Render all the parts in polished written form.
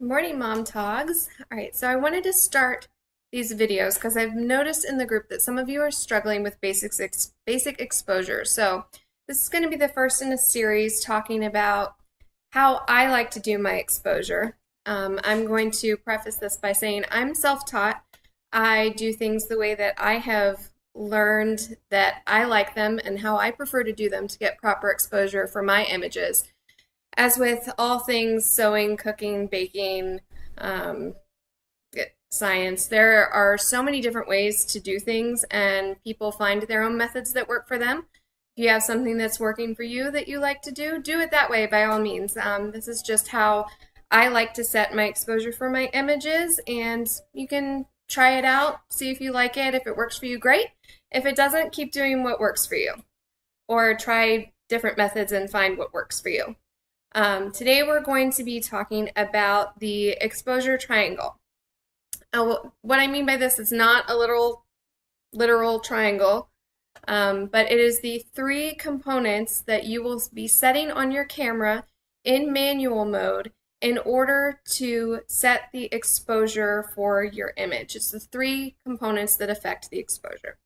Morning, Mom Togs. All right, so I wanted to start these videos because I've noticed in the group that some of you are struggling with basic exposure. So this is going to be the first in a series talking about how I like to do my exposure. I'm going to preface this by saying I'm self-taught. I do things the way that I have learned that I like them and how I prefer to do them to get proper exposure for my images. As with all things sewing, cooking, baking, um, science, there are so many different ways to do things, and people find their own methods that work for them. If you have something that's working for you that you like to do it that way by all means. This is just how I like to set my exposure for my images, and you can try it out, see if you like it. If it works for you, great. If it doesn't, keep doing what works for you, or try different methods and find what works for you. Today we're going to be talking about the exposure triangle. What I mean by this is not a literal triangle, but it is the three components that you will be setting on your camera in manual mode in order to set the exposure for your image. It's the three components that affect the exposure.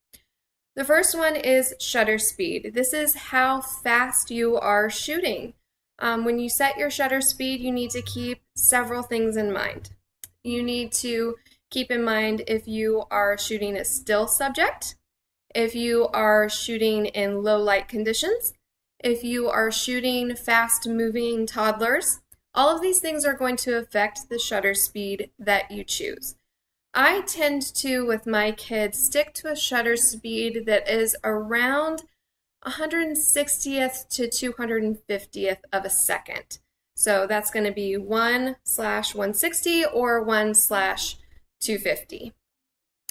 The first one is shutter speed. This is how fast you are shooting. When you set your shutter speed, you need to keep several things in mind. You need to keep in mind if you are shooting a still subject, if you are shooting in low light conditions, if you are shooting fast moving toddlers. All of these things are going to affect the shutter speed that you choose. I tend to, with my kids, stick to a shutter speed that is around 160th to 250th of a second. So that's going to be 1/160 or 1/250.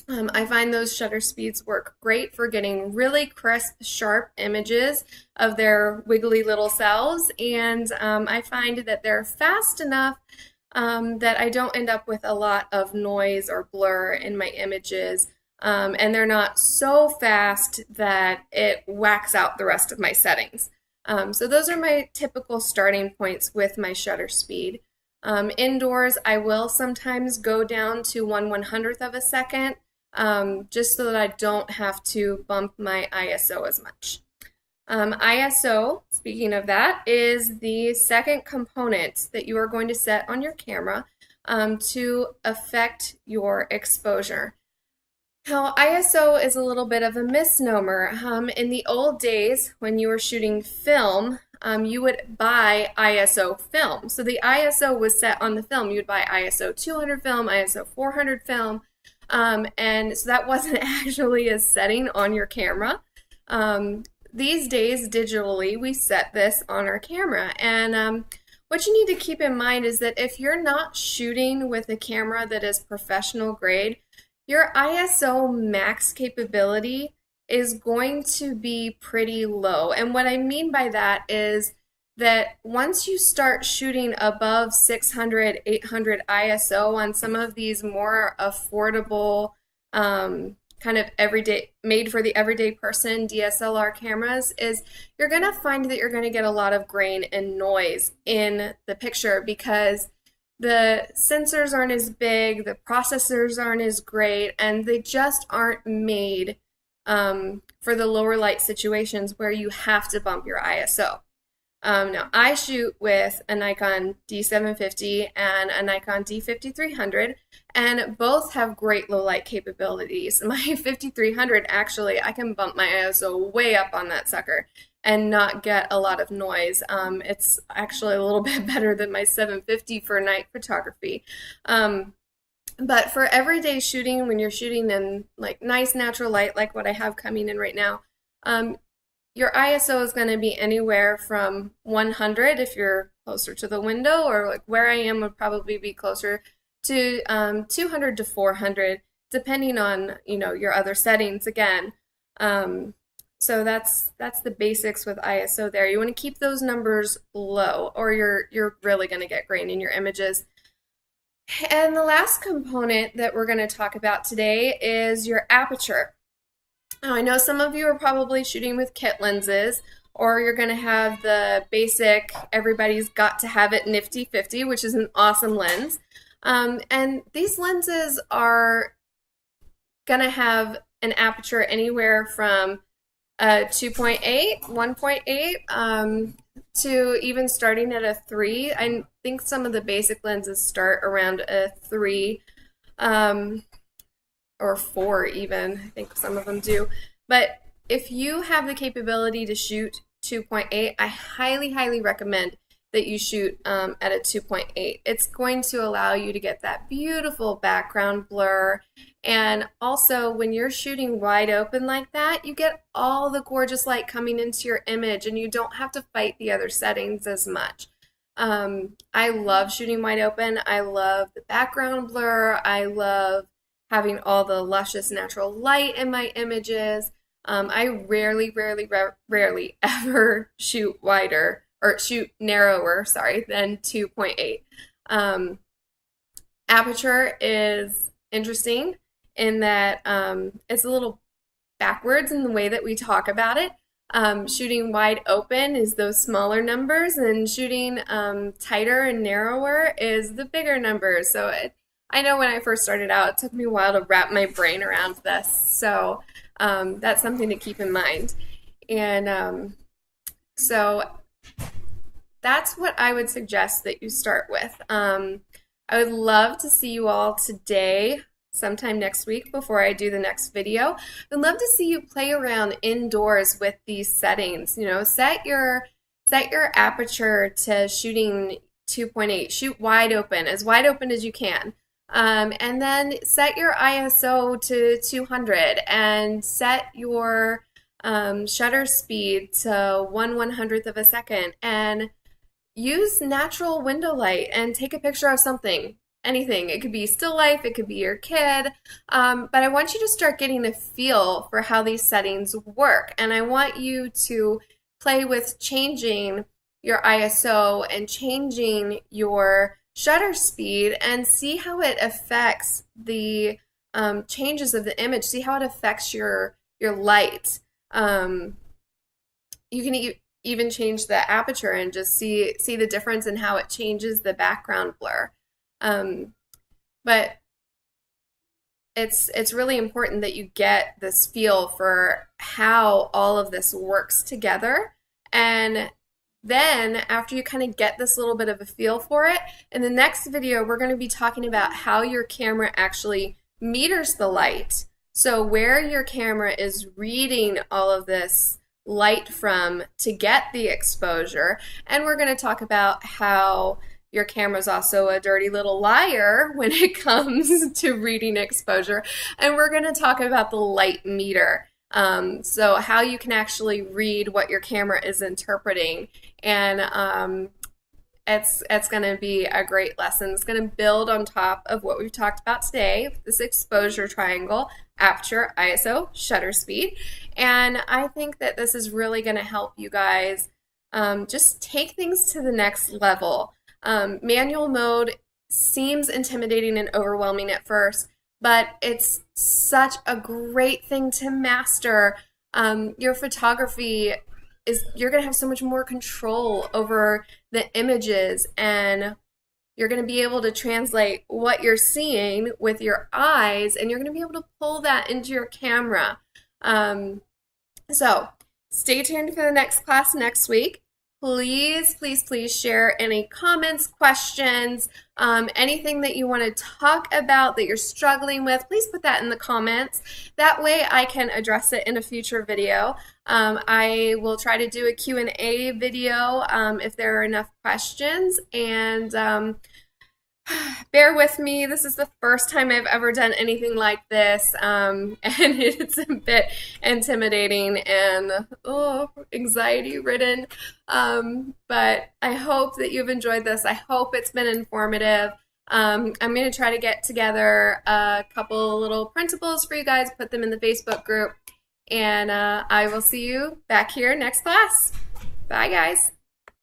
I find those shutter speeds work great for getting really crisp, sharp images of their wiggly little selves, and I find that they're fast enough that I don't end up with a lot of noise or blur in my images. And they're not so fast that it whacks out the rest of my settings. So those are my typical starting points with my shutter speed. Indoors, I will sometimes go down to 1/100th of a second, just so that I don't have to bump my ISO as much. ISO, speaking of that, is the second component that you are going to set on your camera to affect your exposure. Now, ISO is a little bit of a misnomer. In the old days, when you were shooting film, you would buy ISO film. So the ISO was set on the film. You would buy ISO 200 film, ISO 400 film, and so that wasn't actually a setting on your camera. These days, digitally, we set this on our camera. And what you need to keep in mind is that if you're not shooting with a camera that is professional grade, your ISO max capability is going to be pretty low. And what I mean by that is that once you start shooting above 600, 800 ISO on some of these more affordable, kind of everyday, made for the everyday person DSLR cameras, is you're going to find that you're going to get a lot of grain and noise in the picture because the sensors aren't as big, the processors aren't as great, and they just aren't made for the lower light situations where you have to bump your ISO. Now, I shoot with a Nikon D750 and a Nikon D5300, and both have great low light capabilities. My 5300, actually, I can bump my ISO way up on that sucker and not get a lot of noise. It's actually a little bit better than my 750 for night photography. But for everyday shooting, when you're shooting in like nice natural light, like what I have coming in right now, your ISO is going to be anywhere from 100 if you're closer to the window, or like where I am would probably be closer to 200 to 400, depending on your other settings again. So that's the basics with ISO there. You want to keep those numbers low, or you're really going to get grain in your images. And the last component that we're going to talk about today is your aperture. Now, I know some of you are probably shooting with kit lenses, or you're going to have the basic, everybody's got to have it nifty 50, which is an awesome lens. And these lenses are going to have an aperture anywhere from 2.8, 1.8, to even starting at a 3. I think some of the basic lenses start around a 3, or 4 even. I think some of them do. But if you have the capability to shoot 2.8, I highly, highly recommend that you shoot at a 2.8. It's going to allow you to get that beautiful background blur. And also, when you're shooting wide open like that, you get all the gorgeous light coming into your image, and you don't have to fight the other settings as much. I love shooting wide open. I love the background blur. I love having all the luscious natural light in my images. I rarely ever shoot wider, or shoot narrower, than 2.8. Aperture is interesting in that it's a little backwards in the way that we talk about it. Shooting wide open is those smaller numbers, and shooting tighter and narrower is the bigger numbers. So I know when I first started out, it took me a while to wrap my brain around this. So that's something to keep in mind. And so that's what I would suggest that you start with. I would love to see you all today, sometime next week before I do the next video. I'd love to see you play around indoors with these settings. You know, set your aperture to shooting 2.8. Shoot wide open as you can. And then set your ISO to 200 and set your shutter speed to 1/100th of a second, and use natural window light and take a picture of something, anything. It could be still life, it could be your kid, but I want you to start getting a feel for how these settings work, and I want you to play with changing your ISO and changing your shutter speed and see how it affects the changes of the image. See how it affects your light. You can even change the aperture and just see the difference in how it changes the background blur. But it's really important that you get this feel for how all of this works together. And then after you kind of get this little bit of a feel for it, in the next video we're going to be talking about how your camera actually meters the light. So where your camera is reading all of this light from to get the exposure. And we're going to talk about how your camera's also a dirty little liar when it comes to reading exposure. And we're going to talk about the light meter. So how you can actually read what your camera is interpreting. And it's going to be a great lesson. It's going to build on top of what we've talked about today, this exposure triangle: aperture, ISO, shutter speed. And I think that this is really going to help you guys just take things to the next level. Manual mode seems intimidating and overwhelming at first, but it's such a great thing to master. Your photography you're going to have so much more control over the images, and you're going to be able to translate what you're seeing with your eyes, and you're going to be able to pull that into your camera. So stay tuned for the next class next week. Please, please, please share any comments, questions, anything that you want to talk about that you're struggling with. Please put that in the comments. That way I can address it in a future video. I will try to do a Q&A video if there are enough questions. And bear with me. This is the first time I've ever done anything like this, and it's a bit intimidating and anxiety-ridden. But I hope that you've enjoyed this. I hope it's been informative. I'm going to try to get together a couple little printables for you guys, put them in the Facebook group, and I will see you back here next class. Bye, guys.